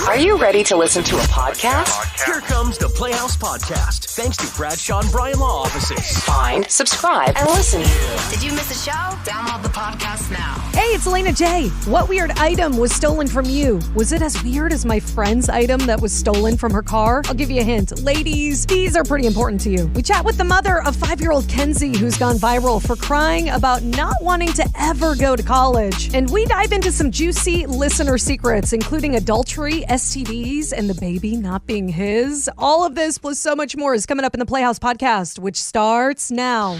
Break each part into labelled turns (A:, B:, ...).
A: Are you ready to listen to a podcast?
B: Here comes the Playhouse Podcast, thanks to Bradshaw and Bryan Law Offices.
A: Find, subscribe, and listen.
C: Did you miss a show? Download the podcast now.
D: Hey, it's Elena J. What weird item was stolen from you? Was it as weird as my friend's item that was stolen from her car? I'll give you a hint. Ladies, these are pretty important to you. We chat with the mother of 5-year-old Kenzie, who's gone viral for crying about not wanting to ever go to college. And we dive into some juicy listener secrets, including adultery, STDs, and the baby not being his. All of this plus so much more is coming up in the Playhouse Podcast, which starts now.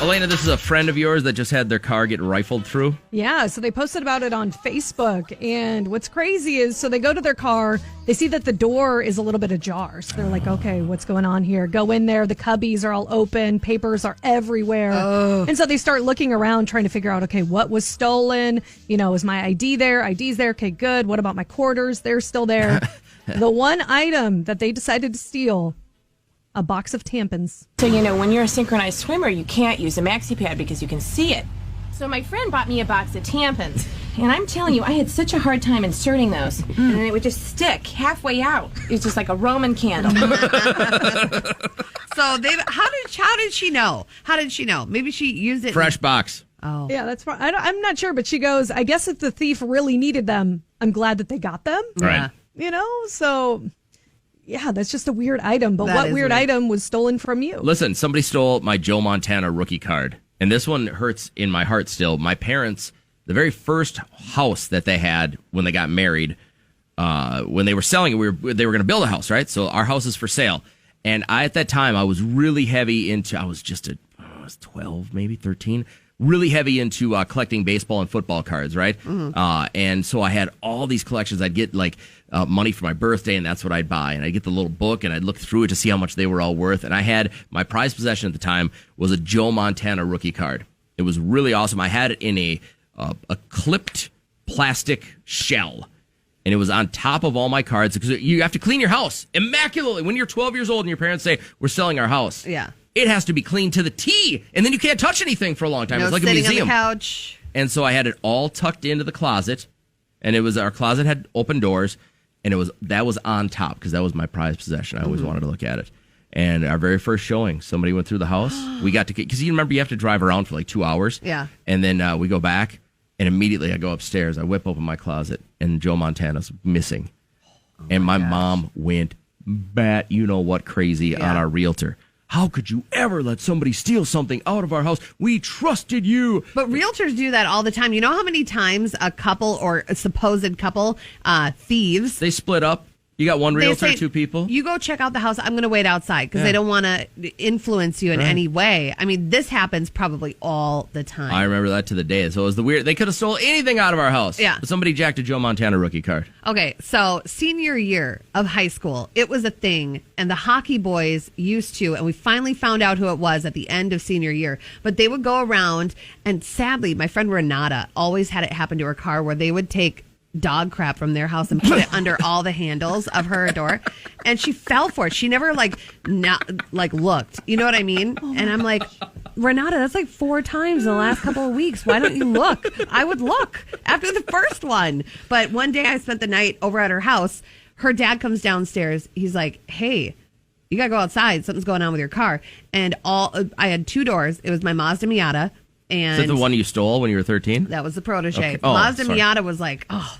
E: Elena, this is a friend of yours that just had their car get rifled through.
D: Yeah, so they posted about it on Facebook. And what's crazy is, so they go to their car, they see that the door is a little bit ajar. So they're like, okay, what's going on here? Go in there. The cubbies are all open. Papers are everywhere. Oh. And so they start looking around trying to figure out, okay, what was stolen? You know, is my ID there? ID's there. Okay, good. What about my quarters? They're still there. The one item that they decided to steal, a box of tampons.
F: So, you know, when you're a synchronized swimmer, you can't use a maxi pad because you can see it. So my friend bought me a box of tampons. And I'm telling you, I had such a hard time inserting those. And then it would just stick halfway out. It was just like a Roman candle.
G: So how did she know? How did she know? Maybe she used it.
E: Fresh box.
G: Oh.
D: Yeah, that's fine. I'm not sure, but she goes, I guess if the thief really needed them, I'm glad that they got them.
E: Right.
D: You know, so... yeah, that's just a weird item. But
G: that
D: what weird
G: weird
D: item was stolen from you?
E: Listen, somebody stole my Joe Montana rookie card. And this one hurts in my heart still. My parents, the very first house that they had when they got married, when they were selling it, they were going to build a house, right? So our house is for sale. And at that time, I was really heavy into, I was 12, maybe 13. Really heavy into collecting baseball and football cards, right? Mm-hmm. And so I had all these collections. I'd get money for my birthday, and that's what I'd buy. And I'd get the little book, and I'd look through it to see how much they were all worth. And I had my prized possession at the time was a Joe Montana rookie card. It was really awesome. I had it in a clipped plastic shell, and it was on top of all my cards because you have to clean your house immaculately when you're 12 years old and your parents say, we're selling our house.
G: Yeah.
E: It has to be cleaned to the T, and then you can't touch anything for a long time.
G: No
E: It's like a
G: sitting
E: museum.
G: on the couch.
E: And so I had it all tucked into the closet, and our closet had open doors, and that was on top because that was my prized possession. I always wanted to look at it. And our very first showing, somebody went through the house. We got to because you remember you have to drive around for like 2 hours.
G: Yeah.
E: And then we go back, and immediately I go upstairs. I whip open my closet, and Joe Montana's missing. And my mom went crazy on our realtor. How could you ever let somebody steal something out of our house? We trusted you.
G: But realtors do that all the time. You know how many times a couple or a supposed couple, thieves,
E: They split up. You got one
G: they
E: realtor,
G: say,
E: 2 people.
G: You go check out the house. I'm going to wait outside because they don't want to influence you in any way. I mean, this happens probably all the time.
E: I remember that to the day. So it was the weird. They could have stole anything out of our house.
G: Yeah.
E: But somebody jacked a Joe Montana rookie card.
G: Okay, so senior year of high school, it was a thing, and the hockey boys used to, and we finally found out who it was at the end of senior year, but they would go around, and sadly, my friend Renata always had it happen to her car where they would take dog crap from their house and put it under all the handles of her door, and she fell for it. She never looked. You know what I mean? And I'm like, Renata, that's like 4 times in the last couple of weeks. Why don't you look? I would look after the first one. But one day I spent the night over at her house. Her dad comes downstairs. He's like, hey, you got to go outside. Something's going on with your car. And I had 2 doors. It was my Mazda Miata. And
E: Is that the one you stole when you were 13?
G: that was the protege.
E: Okay. Oh,
G: Mazda
E: sorry.
G: Miata was like, oh,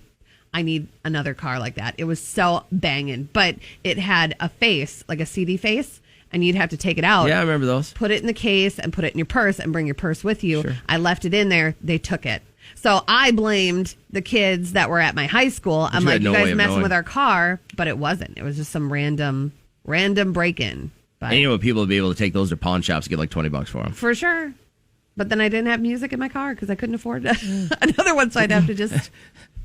G: I need another car like that. It was so banging. But it had a face, like a CD face, and you'd have to take it out.
E: Yeah, I remember those.
G: Put it in the case and put it in your purse and bring your purse with you.
E: Sure.
G: I left it in there. They took it. So I blamed the kids that were at my high school. I'm
E: you
G: like,
E: had no
G: you
E: way
G: guys
E: of
G: messing
E: knowing.
G: with our car. But it wasn't. It was just some random break-in. But
E: And you know what? People would be able to take those to pawn shops and get like $20 for them.
G: for sure. But then I didn't have music in my car because I couldn't afford another one, so I'd have to just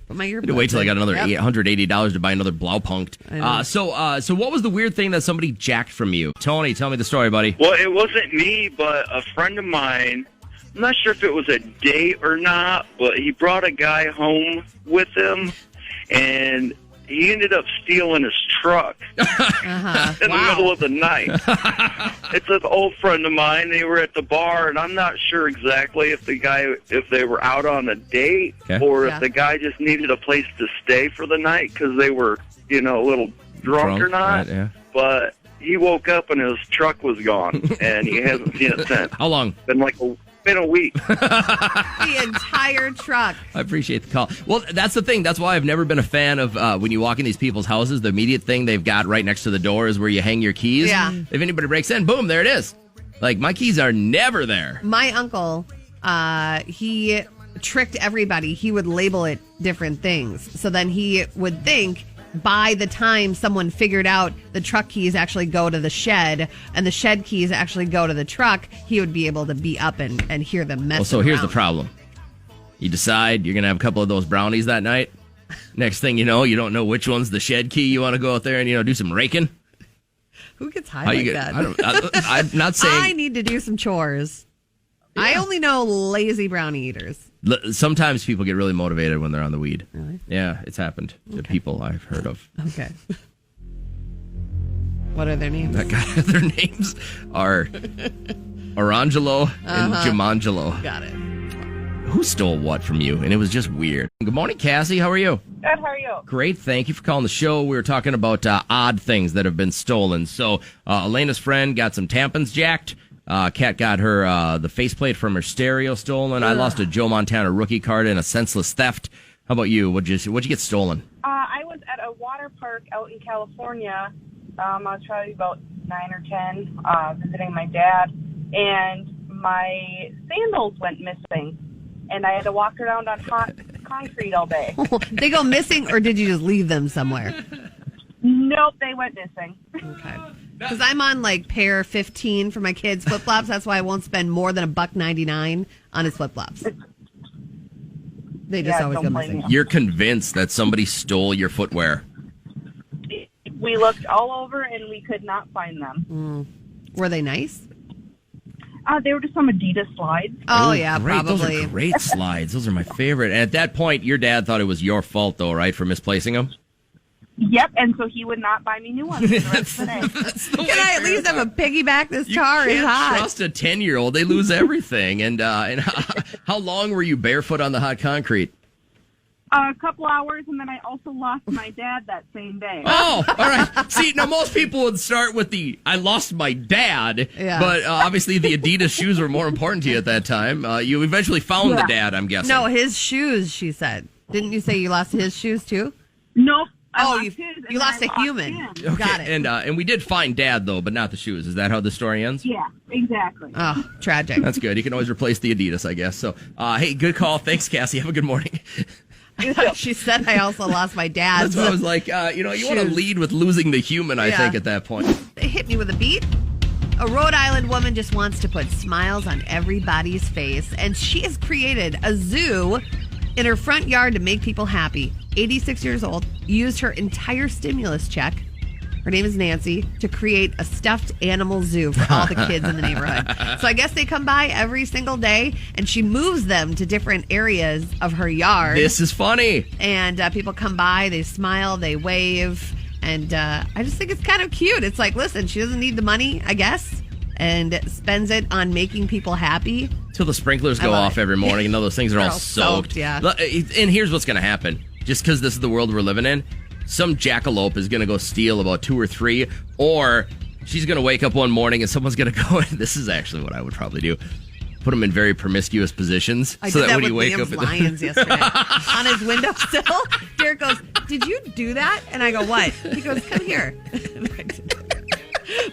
G: put my earbuds
E: I had to wait till I got another
G: Yep.
E: $880 to buy another Blaupunkt.
G: I know.
E: So what was the weird thing that somebody jacked from you? Tony, tell me the story, buddy.
H: Well, it wasn't me, but a friend of mine. I'm not sure if it was a date or not, but he brought a guy home with him, and he ended up stealing his truck in the middle of the night. It's an old friend of mine. They were at the bar, and I'm not sure exactly if they were out on a date or if the guy just needed a place to stay for the night because they were, a little drunk or not.
E: Right, yeah.
H: But he woke up and his truck was gone, and he hasn't seen it since.
E: How long?
H: Been a week.
G: The entire truck.
E: I appreciate the call. Well, that's the thing. That's why I've never been a fan of when you walk in these people's houses, the immediate thing they've got right next to the door is where you hang your keys.
G: Yeah.
E: If anybody breaks in, boom, there it is. Like, my keys are never there.
G: My uncle, he tricked everybody. He would label it different things. So then he would think by the time someone figured out the truck keys actually go to the shed and the shed keys actually go to the truck, he would be able to be up and hear them messing
E: Well, so here's
G: around.
E: the problem. You decide you're going to have a couple of those brownies that night. Next thing you know, you don't know which one's the shed key. You want to go out there and, do some raking.
G: Who gets high like that?
E: I'm not saying...
G: I need to do some chores. Yeah. I only know lazy brownie eaters.
E: Sometimes people get really motivated when they're on the weed.
G: Really?
E: Yeah, it's happened to people I've heard of.
G: Okay. What are their names?
E: Their names are Orangelo and Jumangelo.
G: Got it.
E: Who stole what from you? And it was just weird. Good morning, Cassie. How are you?
I: Good, how are you?
E: Great. Thank you for calling the show. We were talking about odd things that have been stolen. So Elena's friend got some tampons jacked. Kat got her the faceplate from her stereo stolen. I lost a Joe Montana rookie card in a senseless theft. How about you? What'd you get stolen?
I: I was at a water park out in California. I was probably about 9 or 10, visiting my dad, and my sandals went missing, and I had to walk around on hot concrete all day.
G: They go missing, or did you just leave them somewhere?
I: Nope, they went missing.
G: Okay. Because I'm on pair 15 for my kids' flip flops. That's why I won't spend more than $1.99 on his flip flops. They just always go missing.
E: You're convinced that somebody stole your footwear.
I: We looked all over and we could not find them.
G: Were they nice?
I: They were just some Adidas slides.
G: Oh, yeah,
E: great.
G: probably.
E: Those are great slides. Those are my favorite. And at that point, your dad thought it was your fault, though, right, for misplacing them?
I: Yep, and so he would not buy me new ones for the rest of the day.
G: Can I at least have a piggyback? This car is
E: You
G: hot.
E: can't trust a 10-year-old. They lose everything. And how long were you barefoot on the hot concrete?
I: A couple hours, and then I also lost my dad that same day.
E: Oh, all right. See, now most people would start with I lost my dad, but obviously the Adidas shoes were more important to you at that time. You eventually found the dad, I'm guessing.
G: No, his shoes, she said. Didn't you say you lost his shoes, too?
I: Nope.
G: You lost a human.
E: Okay.
G: Got it.
E: And we did find dad, though, but not the shoes. Is that how the story ends?
I: Yeah, exactly.
G: Oh, tragic.
E: That's good. You can always replace the Adidas, I guess. So, hey, good call. Thanks, Cassie. Have a good morning.
G: She said I also lost my dad's.
E: That's why I was like, you want to lead with losing the human, I think, at that point.
G: They hit me with a beat. A Rhode Island woman just wants to put smiles on everybody's face, and she has created a zoo in her front yard to make people happy. 86 years old, used her entire stimulus check, her name is Nancy, to create a stuffed animal zoo for all the kids in the neighborhood. So I guess they come by every single day, and she moves them to different areas of her yard.
E: This is funny.
G: And people come by, they smile, they wave, and I just think it's kind of cute. It's like, listen, she doesn't need the money, I guess, and spends it on making people happy.
E: Till the sprinklers go off every morning, and all those things are all soaked.
G: Yeah.
E: And here's what's going to happen. Just because this is the world we're living in, some jackalope is going to go steal about 2 or 3, or she's going to wake up one morning and someone's going to go, this is actually what I would probably do, put them in very promiscuous positions.
G: I
E: so
G: did that
E: when
G: with
E: you wake
G: Liam's
E: up
G: lions yesterday on his windowsill. Derek goes, "Did you do that?" And I go, "What?" He goes, "Come here."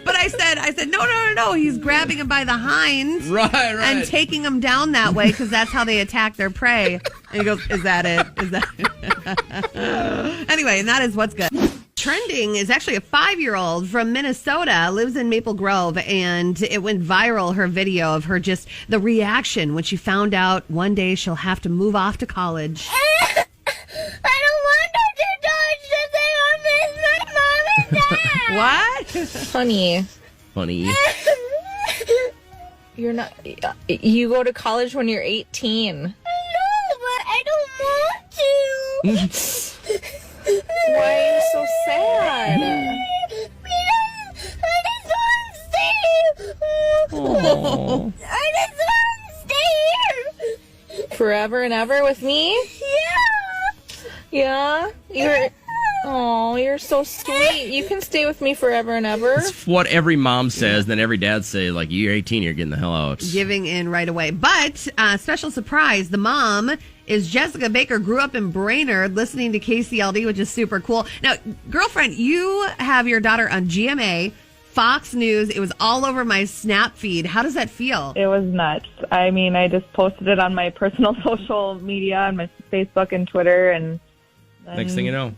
G: But I said, no. He's grabbing him by the hinds,
E: right,
G: and taking him down that way because that's how they attack their prey. And he goes, "Is that it? Is that it?" Anyway, and that is what's good. Trending is actually a 5-year-old from Minnesota, lives in Maple Grove, and it went viral, her video of her just the reaction when she found out one day she'll have to move off to college.
J: I don't want to touch I miss my mom and dad.
G: What?
K: Funny. You're not. You go to college when you're 18.
J: No, but I don't want to.
K: Why forever and ever with me? Yeah? You're so sweet. You can stay with me forever and ever.
E: It's what every mom says, then every dad say, like, you're 18, you're getting the hell out.
G: Giving in right away. But, special surprise, the mom is Jessica Baker, grew up in Brainerd, listening to KCLD, which is super cool. Now, girlfriend, you have your daughter on GMA, Fox News. It was all over my Snap feed. How does that feel?
L: It was nuts. I mean, I just posted it on my personal social media, on my Facebook and Twitter, and
E: next thing you know,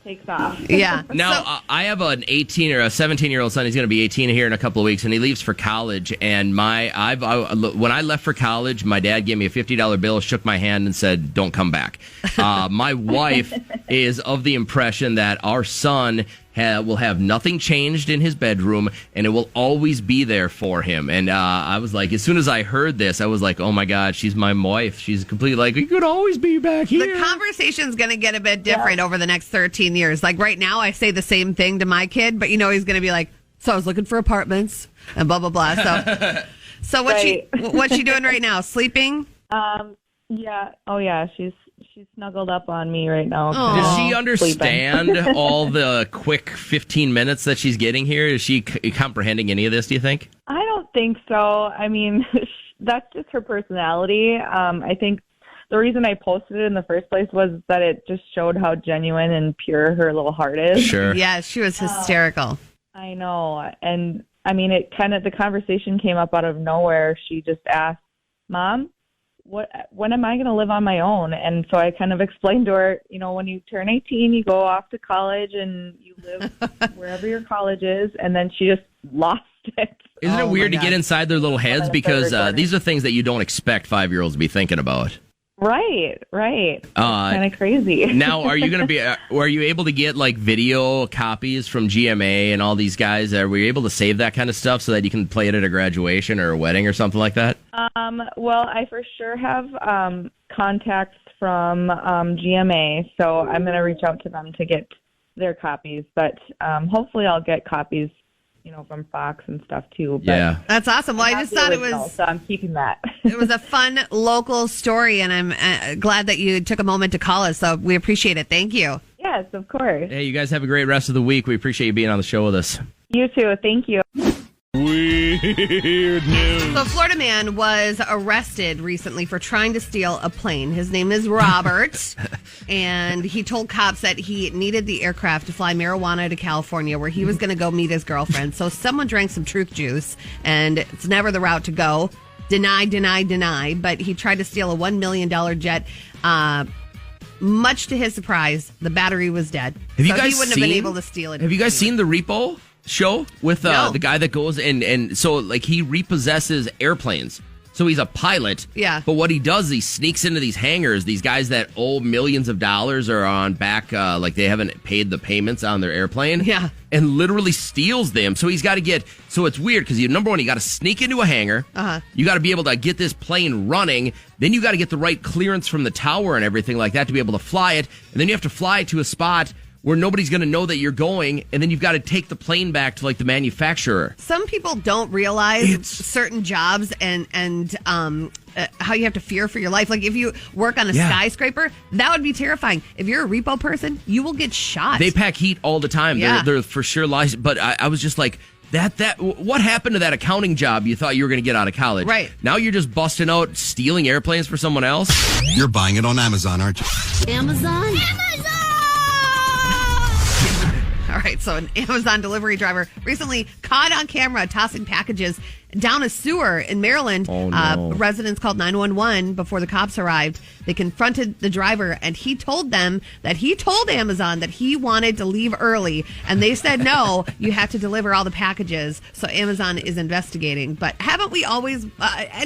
L: takes off.
G: Yeah.
E: Now, I have an 18 or a 17-year-old son. He's going to be 18 here in a couple of weeks, and he leaves for college. And when I left for college, my dad gave me a $50 bill, shook my hand, and said, "Don't come back." My wife is of the impression that our son will have nothing changed in his bedroom, and it will always be there for him. And I was like, as soon as I heard this, I was like, oh my God, she's my wife. She's completely like, you could always be back here.
G: The conversation's going to get a bit different over the next 13 years. Like right now, I say the same thing to my kid, but he's going to be like, so I was looking for apartments and blah, blah, blah. So what's she doing right now? Sleeping?
L: Yeah. Oh, yeah. She's snuggled up on me right now.
E: Does she understand all the quick 15 minutes that she's getting here? Is she comprehending any of this, do you think?
L: I don't think so. I mean, that's just her personality. I think the reason I posted it in the first place was that it just showed how genuine and pure her little heart is.
E: Sure.
G: Yeah, she was hysterical.
L: I know. And I mean, the conversation came up out of nowhere. She just asked, "Mom, when am I going to live on my own?" And so I kind of explained to her, when you turn 18, you go off to college and you live wherever your college is. And then she just lost it.
E: Isn't it weird to get inside their little heads? Because these are things that you don't expect 5-year-olds to be thinking about.
L: Right. Kind of crazy.
E: Now, are you able to get like video copies from GMA and all these guys? Were you able to save that kind of stuff so that you can play it at a graduation or a wedding or something like that?
L: Well, I for sure have contacts from GMA, so I'm going to reach out to them to get their copies. But hopefully I'll get copies, from Fox and stuff too. But
E: yeah.
G: That's awesome. Well, I just thought it was...
L: So I'm keeping that.
G: It was a fun local story, and I'm glad that you took a moment to call us, so we appreciate it. Thank you.
L: Yes, of course.
E: Hey, you guys have a great rest of the week. We appreciate you being on the show with us.
L: You too. Thank you.
B: Weird news.
G: So a Florida man was arrested recently for trying to steal a plane. His name is Robert, and he told cops that he needed the aircraft to fly marijuana to California, where he was going to go meet his girlfriend. So someone drank some truth juice, and it's never the route to go. Deny. But he tried to steal a $1 million jet. Much to his surprise, the battery was dead. He wouldn't have been able to steal it.
E: Have you guys seen the repo show with
G: No.
E: the guy that goes and so like he repossesses airplanes? So he's a pilot.
G: Yeah.
E: But what he does is he sneaks into these hangars. These guys that owe millions of dollars are on back, like they haven't paid the payments on their airplane.
G: Yeah.
E: And literally steals them. So he's got to get, so it's weird because number one, you got to sneak into a hangar.
G: Uh-huh.
E: You got to be able to get this plane running. Then you got to get the right clearance from the tower and everything like that to be able to fly it. And then you have to fly it to a spot where nobody's going to know that you're going, and then you've got to take the plane back to like the manufacturer.
G: Some people don't realize certain jobs and how you have to fear for your life. Like if you work on a skyscraper, that would be terrifying. If you're a repo person, you will get shot.
E: They pack heat all the time.
G: Yeah.
E: They're for sure lies. But I was just like, what happened to that accounting job you thought you were going to get out of college?
G: Right.
E: Now you're just busting out stealing airplanes for someone else?
M: You're buying it on Amazon, aren't you?
J: Amazon?
G: All right, so an Amazon delivery driver recently caught on camera tossing packages down a sewer in Maryland.
E: Oh, no.
G: Residents called 911 before the cops arrived. They confronted the driver, and he told them that he told Amazon that he wanted to leave early, and they said, no, you have to deliver all the packages. So Amazon is investigating. But haven't we always, at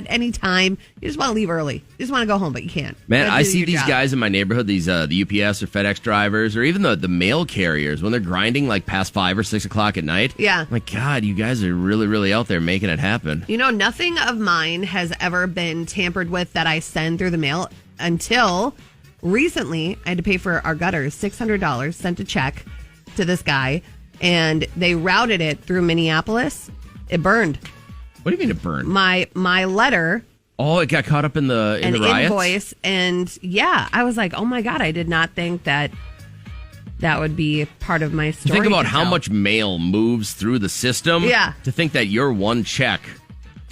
G: any time, you just want to leave early. You just want to go home, but you can't.
E: Man, I see
G: your
E: these
G: job.
E: guys in my neighborhood, these the UPS or FedEx drivers, or even the mail carriers, when they're grinding like past 5 or 6 o'clock at night.
G: Yeah.
E: I'm like, God, you guys are really, really out there making it happen.
G: You know, nothing of mine has ever been tampered with that I send through the mail until recently. I had to pay for our gutters, $600, sent a check to this guy, and they routed it through Minneapolis. It burned.
E: What do you mean it burned?
G: My letter
E: Oh, it got caught up in the riots?
G: Invoice. And yeah, I was like, oh my God, I did not think that would be part of my story.
E: Think about how much mail moves through the system.
G: Yeah.
E: To think that your one check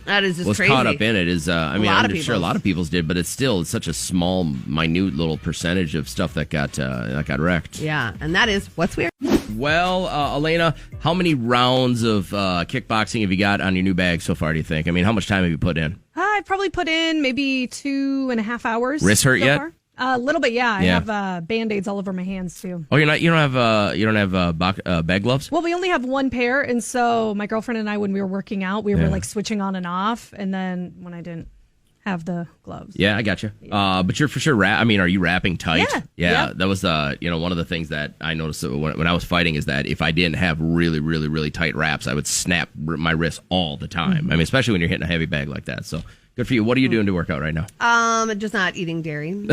G: that is just
E: was
G: crazy.
E: caught up in it is, I'm sure a lot of
G: people's.
E: people's did, but it's such a small, minute little percentage of stuff that got wrecked.
G: Yeah, and that is what's weird.
E: Well, Elena, how many rounds of kickboxing have you got on your new bag so far, do you think? I mean, how much time have you put in?
D: I've probably put in maybe 2.5 hours.
E: Wrist hurt yet?
D: Far. A little bit, yeah. I have Band-Aids all over my hands too.
E: Oh, you don't have bag gloves?
D: Well, we only have one pair, and so my girlfriend and I, when we were working out, we were like switching on and off, and then when I didn't have the gloves.
E: Yeah, I got you. But you're for sure are you wrapping tight?
D: Yeah.
E: That was one of the things that I noticed when I was fighting is that if I didn't have really, really, really tight wraps, I would snap my wrists all the time.
G: Mm-hmm.
E: I mean, especially when you're hitting a heavy bag like that. So good for you. What are you doing to work out right now?
G: Just not eating dairy.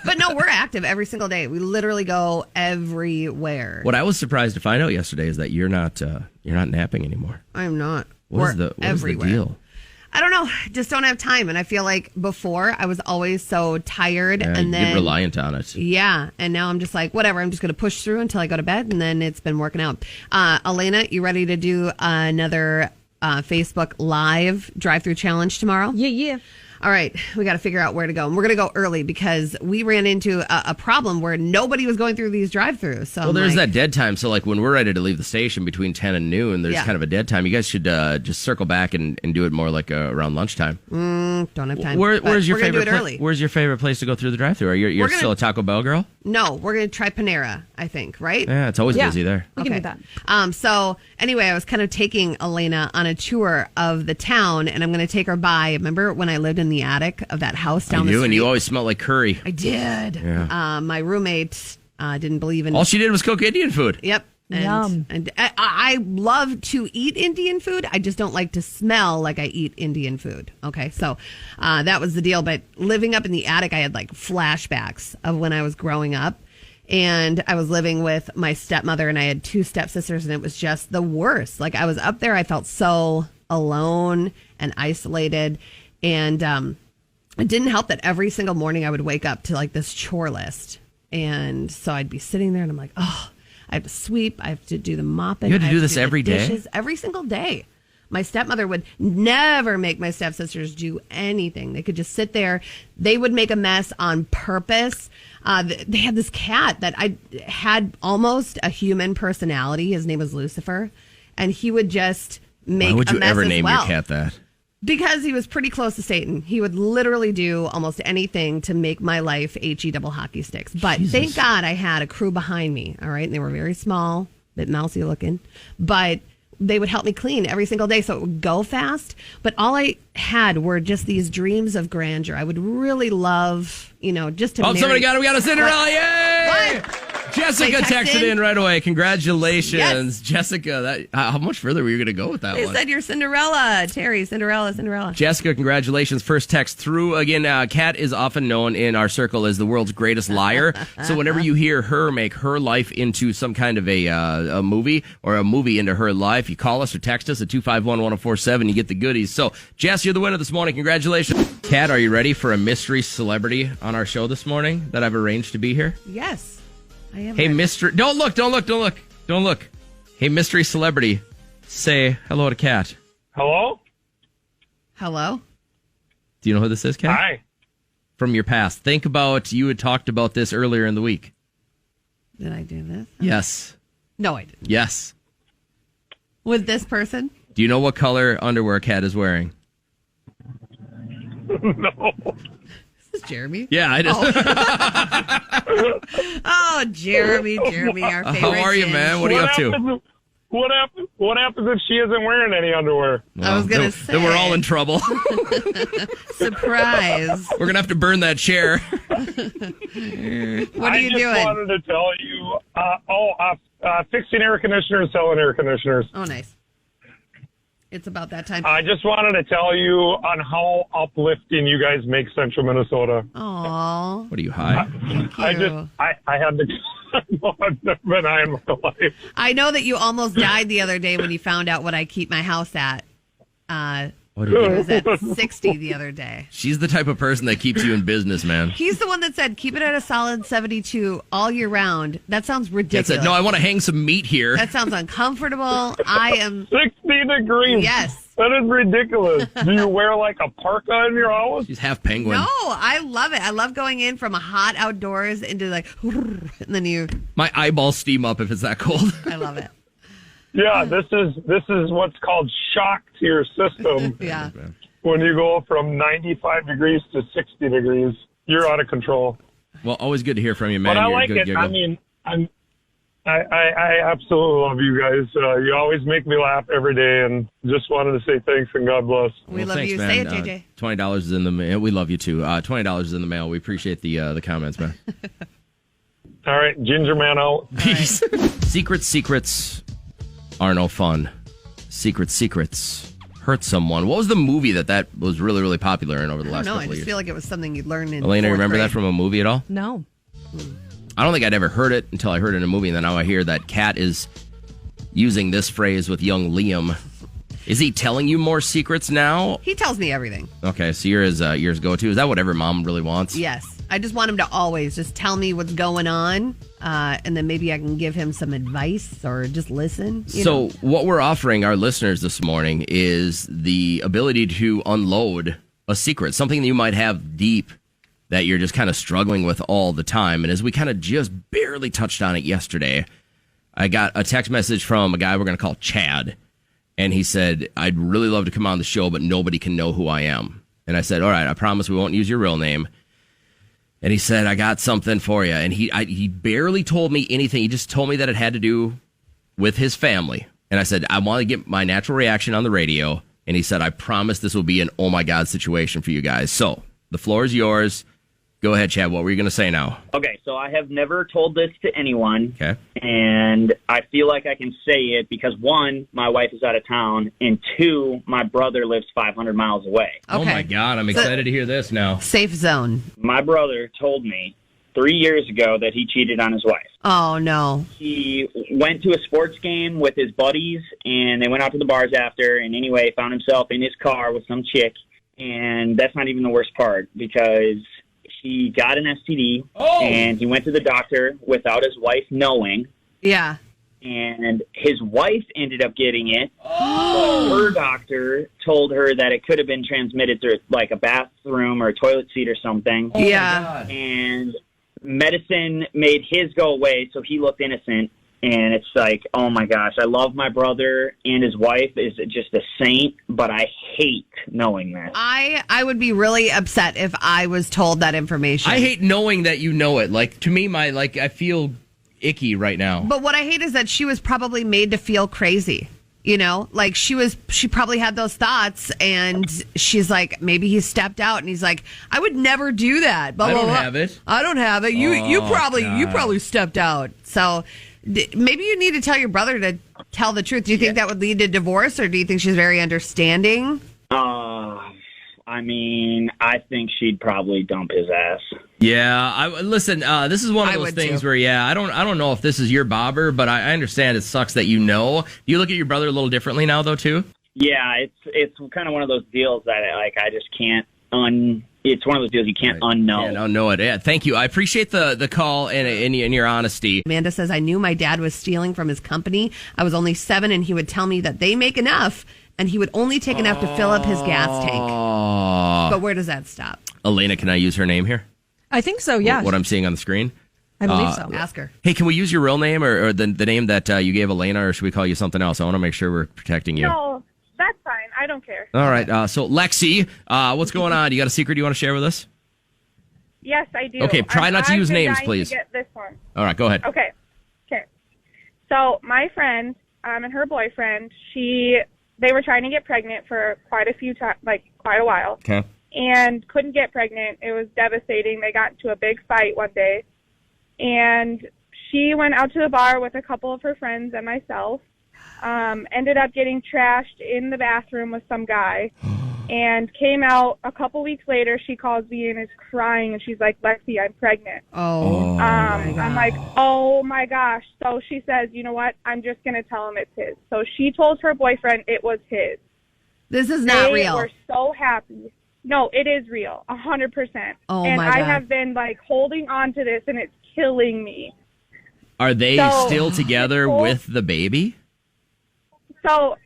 G: But no, we're active every single day. We literally go everywhere.
E: What I was surprised to find out yesterday is that you're not napping anymore.
G: I am not.
E: What is the deal?
G: I don't know. Just don't have time. And I feel like before I was always so tired and
E: you
G: then
E: get reliant on it.
G: Yeah. And now I'm just like, whatever. I'm just going to push through until I go to bed. And then it's been working out. Elena, you ready to do another Facebook Live drive-through challenge tomorrow?
D: Yeah.
G: All right, we got to figure out where to go. And we're going to go early because we ran into a problem where nobody was going through these drive-thrus. So
E: there's that dead time. So like when we're ready to leave the station between 10 and noon, there's kind of a dead time. You guys should just circle back and do it more like around lunchtime.
G: Don't have time.
E: Where's your favorite
G: early.
E: Where's your favorite place to go through the drive-thru? Are you're still a Taco Bell girl?
G: No, we're going to try Panera, I think, right?
E: Yeah, it's always busy there.
D: We can do that.
G: So anyway, I was kind of taking Elena on a tour of the town, and I'm going to take her by. Remember when I lived in the attic of that house down the street?
E: And you always smelled like curry.
G: I did.
E: Yeah.
G: My roommate didn't believe in...
E: All she did was cook Indian food.
G: Yep.
D: Yum.
G: And I love to eat Indian food. I just don't like to smell like I eat Indian food. Okay, so that was the deal. But living up in the attic, I had like flashbacks of when I was growing up. And I was living with my stepmother, and I had 2 stepsisters, and it was just the worst. Like I was up there, I felt so alone and isolated. And it didn't help that every single morning I would wake up to like this chore list. And so I'd be sitting there, and I'm like, oh, I have to sweep. I have to do the mopping.
E: You had to do this
G: the
E: every day?
G: dishes every single day. My stepmother would never make my stepsisters do anything. They could just sit there. They would make a mess on purpose. They had this cat that I had almost a human personality. His name was Lucifer. And he would just make a mess.
E: Why would you ever
G: as
E: name
G: well.
E: your cat that?
G: Because he was pretty close to Satan. He would literally do almost anything to make my life HE double hockey sticks. But thank God I had a crew behind me, all right? And they were very small, bit mousy looking. But they would help me clean every single day, so it would go fast. But all I had were just these dreams of grandeur. I would really love, just to marry...
E: Somebody got it. We got a Cinderella. Yay!
G: What?
E: Jessica texted in right away. Congratulations.
G: Yes.
E: Jessica, how much further were you going to go with that
G: They
E: one?
G: said you're Cinderella. Terry, Cinderella.
E: Jessica, congratulations. First text through. Again, Kat is often known in our circle as the world's greatest liar. So whenever you hear her make her life into some kind of a movie or a movie into her life, you call us or text us at 251-1047. You get the goodies. So, Jess, you're the winner this morning. Congratulations. Kat, are you ready for a mystery celebrity on our show this morning that I've arranged to be here?
G: Yes, I am.
E: Hey,
G: ready.
E: mystery... Don't look. Hey, mystery celebrity, say hello to Kat.
N: Hello?
G: Hello?
E: Do you know who this is, Kat?
N: Hi.
E: From your past. Think about, you had talked about this earlier in the week.
G: Did I do this?
E: Yes.
G: No, I didn't.
E: Yes.
G: With this person?
E: Do you know what color underwear Kat is wearing?
N: No.
G: Is this Jeremy?
E: Yeah, I just...
G: Oh, Jeremy, our favorite.
E: How are you, man? What are you up to?
N: What happens if she isn't wearing any underwear?
G: I was going to say.
E: Then we're all in trouble.
G: Surprise.
E: We're going to have to burn that chair.
G: What are you
N: I
G: doing?
N: just wanted to tell you, fixing air conditioners, selling air conditioners.
G: Oh, nice. It's about that time.
N: I just wanted to tell you on how uplifting you guys make Central Minnesota.
G: Aw.
E: What are you, high?
G: Thank you.
N: I had to... I've never been high in my life.
G: I know that you almost died the other day when you found out what I keep my house at.
E: What
G: He was at 60 the other day.
E: She's the type of person that keeps you in business, man.
G: He's the one that said, keep it at a solid 72 all year round. That sounds ridiculous.
E: Said, no, I want to hang some meat here.
G: That sounds uncomfortable. I am
N: 60 degrees.
G: Yes.
N: That is ridiculous. Do you wear like a parka in your house?
E: She's half penguin.
G: No, I love it. I love going in from a hot outdoors into like, and then you.
E: My eyeballs steam up if it's that cold.
G: I love it.
N: Yeah, this is what's called shock to your system.
G: Yeah.
N: When you go from 95 degrees to 60 degrees, you're out of control.
E: Well, always good to hear from you, man.
N: But I
E: You're a
N: like
E: good
N: it.
E: giggle.
N: I mean, I absolutely love you guys. You always make me laugh every day, and just wanted to say thanks and God bless.
G: We love
E: thanks,
G: you.
E: man.
G: Say it, JJ.
E: $20 is in the mail. We love you too. $20 is in the mail. We appreciate the comments, man.
N: All right, Ginger Man out.
E: Peace. Secrets are no fun. Secrets hurt someone. What was the movie that was really, really popular in over the last
G: No, I
E: couple of
G: just
E: years?
G: feel like it was something you'd learn in.
E: Elena,
G: fourth
E: remember
G: grade.
E: that from a movie at all?
D: No.
E: I don't think I'd ever heard it until I heard it in a movie, and then now I hear that Kat is using this phrase with young Liam. Is he telling you more secrets now?
G: He tells me everything.
E: Okay, so you're his go-to. Is that what every mom really wants?
G: Yes. I just want him to always just tell me what's going on, and then maybe I can give him some advice or just listen. You know?
E: What we're offering our listeners this morning is the ability to unload a secret, something that you might have deep that you're just kind of struggling with all the time. And as we kind of just barely touched on it yesterday, I got a text message from a guy we're going to call Chad. And he said, I'd really love to come on the show, but nobody can know who I am. And I said, all right, I promise we won't use your real name. And he said, I got something for you. And he barely told me anything. He just told me that it had to do with his family. And I said, I want to get my natural reaction on the radio. And he said, I promise this will be an oh my God situation for you guys. So the floor is yours. Go ahead, Chad. What were you going to say now?
O: Okay, so I have never told this to anyone.
E: Okay.
O: And I feel like I can say it because, one, my wife is out of town, and two, my brother lives 500 miles away.
G: Okay.
E: Oh, my God. I'm excited to hear this now.
G: Safe zone.
O: My brother told me 3 years ago that he cheated on his wife.
G: Oh, no.
O: He went to a sports game with his buddies, and they went out to the bars after, and anyway, found himself in his car with some chick. And that's not even the worst part, because he got an STD, and he went to the doctor without his wife knowing.
G: Yeah.
O: And his wife ended up getting it. But her doctor told her that it could have been transmitted through like a bathroom or a toilet seat or something.
G: Yeah.
O: And medicine made his go away, so he looked innocent. And it's like, oh my gosh, I love my brother, and his wife is just a saint, but I hate knowing this.
G: I would be really upset if I was told that information.
E: I hate knowing that you know it. Like, to me, I feel icky right now.
G: But what I hate is that she was probably made to feel crazy. You know, like she probably had those thoughts, and she's like, maybe he stepped out, and he's like, I would never do that. Blah,
E: I
G: blah,
E: don't
G: blah.
E: have it.
G: I don't have it. You
E: God.
G: probably stepped out. So maybe you need to tell your brother to tell the truth. Do you think that would lead to divorce, or do you think she's very understanding?
O: I mean, I think she'd probably dump his ass.
E: Yeah, listen. This is one of
G: I
E: those
G: would
E: things
G: too.
E: where, I don't know if this is your bobber, but I understand it sucks that you know. Do you look at your brother a little differently now, though, too?
O: Yeah, it's kind of one of those deals that I just can't It's one of those deals you can't unknow.
E: Can't unknow it. Yeah, thank you. I appreciate the call and your honesty.
G: Amanda says, I knew my dad was stealing from his company. I was only 7, and he would tell me that they make enough, and he would only take enough to fill up his gas tank. But where does that stop?
E: Elena, can I use her name here?
D: I think so, yeah.
E: What I'm seeing on the screen?
D: I believe so.
G: Ask her.
E: Hey, can we use your real name or the name that you gave Elena, or should we call you something else? I want to make sure we're protecting you.
P: No, that's fine. I don't care.
E: All right. So, Lexi, what's going on? You got a secret you want to share with us?
P: Yes, I do.
E: Okay, try not to use
P: I've been
E: names,
P: dying
E: please.
P: To get this one.
E: All right, go ahead.
P: Okay. So my friend and her boyfriend, they were trying to get pregnant for quite a while.
E: Okay.
P: And couldn't get pregnant. It was devastating. They got into a big fight one day, and she went out to the bar with a couple of her friends and myself. Ended up getting trashed in the bathroom with some guy, and came out a couple weeks later. She calls me and is crying, and she's like, "Lexi, I'm pregnant."
G: Oh.
P: I'm like, oh my gosh. So she says, you know what? I'm just gonna tell him it's his. So she told her boyfriend it was his.
G: This is not real.
P: We're so happy. No, it is real, 100%.
G: Oh,
P: and
G: my God.
P: I have been like holding on to this, and it's killing me.
E: Are they still together with the baby?
P: So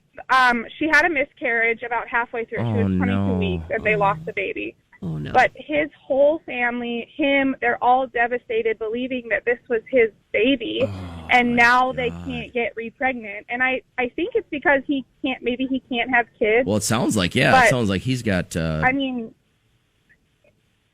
P: she had a miscarriage about halfway through. She was 22 weeks, and they lost the baby.
G: Oh, no.
P: But his whole family, they're all devastated, believing that this was his baby, and now they can't get re-pregnant. And I think it's because he can't have kids.
E: Well, it sounds like, it sounds like he's got...
P: I mean,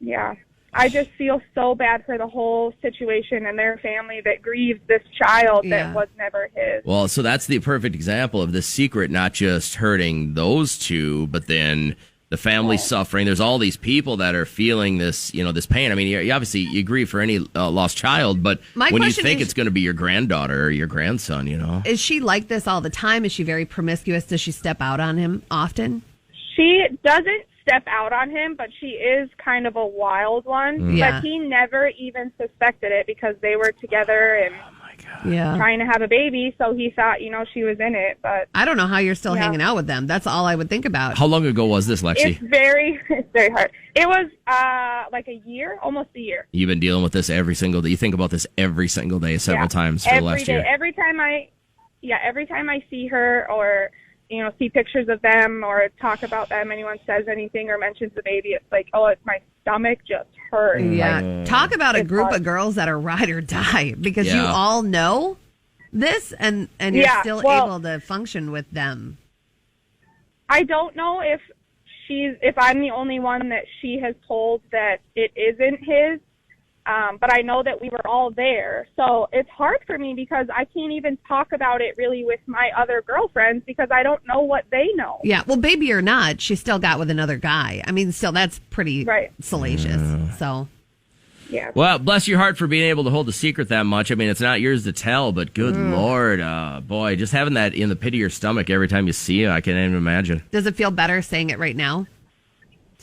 P: yeah. I just feel so bad for the whole situation and their family that grieves this child that was never his.
E: Well, so that's the perfect example of this secret not just hurting those two, but then the family suffering. There's all these people that are feeling this, this pain. I mean, you grieve for any lost child, but when you think it's going to be your granddaughter or your grandson,
G: Is she like this all the time? Is she very promiscuous? Does she step out on him often?
P: She doesn't step out on him, but she is kind of a wild one.
G: Yeah.
P: But he never even suspected it because they were together and trying to have a baby, so he thought, she was in it. But
G: I don't know how you're still hanging out with them. That's all I would think about.
E: How long ago was this, Lexi?
P: It's very hard. It was like a year, almost a year.
E: You've been dealing with this every single day. You think about this every single day, several times for the last year.
P: Every time I see her or see pictures of them or talk about them, anyone says anything or mentions the baby, it's like, my stomach just hurts.
G: Yeah.
P: Like,
G: talk about a group
P: hard.
G: of girls that are ride or die because you all know this and you're still able to function with them.
P: I don't know if I'm the only one that she has told that it isn't his. But I know that we were all there. So it's hard for me because I can't even talk about it really with my other girlfriends because I don't know what they know.
G: Yeah, well, baby or not, she still got with another guy. I mean, still, that's pretty salacious. So,
P: yeah.
E: Well, bless your heart for being able to hold the secret that much. I mean, it's not yours to tell, but good Lord, boy, just having that in the pit of your stomach every time you see it, I can't even imagine.
G: Does it feel better saying it right now?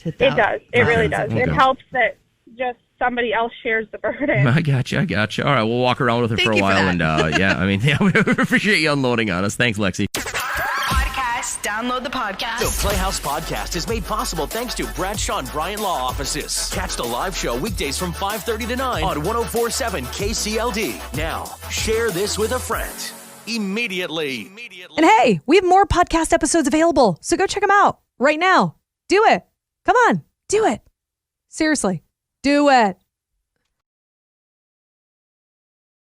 P: It does. It really does.
E: Okay.
P: It helps that just somebody else shares the burden.
E: I got you. All right, we'll walk around with her for a while, and we appreciate you unloading on us. Thanks, Lexi.
C: Podcast. Download the podcast.
B: The Playhouse Podcast is made possible thanks to Bradshaw and Bryant Law Offices. Catch the live show weekdays from 5:30 to 9 on 104.7 KCLD. Now, share this with a friend. Immediately.
D: And hey, we have more podcast episodes available, so go check them out right now. Do it. Come on, do it. Seriously, do it.